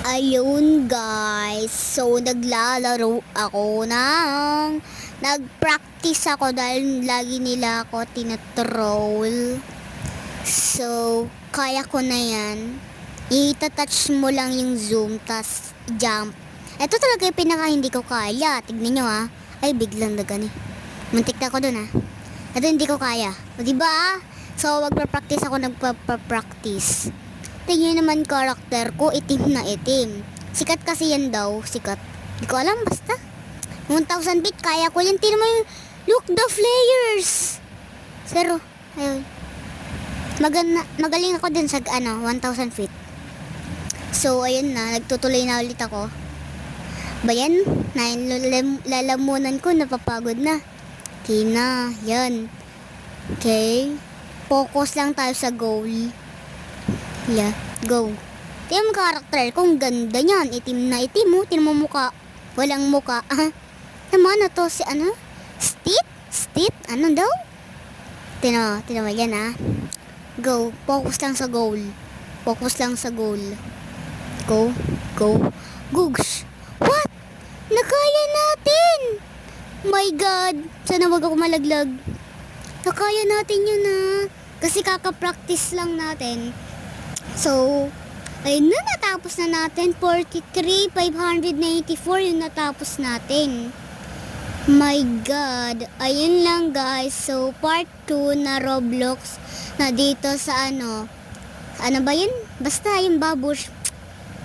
Ayun guys, so naglalaro ako nagpractice ako dahil lagi nila ako tinatroll. So, kaya ko na yan. Itatouch mo lang yung zoom, tas jump. Ito talaga yung pinaka hindi ko kaya. Tignan nyo ha. Ay, biglang na gani. Muntik na ako dun ha. Ito hindi ko kaya. O diba? So, magpa-practice ako, nagpa-practice. Tingnan naman karakter ko, itim na itim. Sikat kasi yan daw, sikat. Di ko alam, basta. 1,000 bit, kaya ko yan. Tingnan mo yung, look the flayers. Zero, ayun. Magaling ako din sa 1,000 feet. So, ayun na, nagtutuloy na ulit ako. Bayan, lalamunan ko, napapagod na. Okay na, yan. Okay. Focus lang tayo sa goal. Yeah, go. Tingnan mo karakter kung ganda niyan. Itim na itim mo. Tingnan mo muka. Walang muka. Naman na to si Stit? Ano daw? Tingnan mo yan ha. Go. Focus lang sa goal. Focus lang sa goal. Go. Googs. What? Nakaya natin! My God. Sana wag ako malaglag. Nakaya natin yun ha. Kasi kaka-practice lang natin. So, ayun na, natapos na natin. 43,584 yung natapos natin. My God. Ayun lang guys. So, part 2 na Roblox na dito sa ano ba yun? Basta yung babush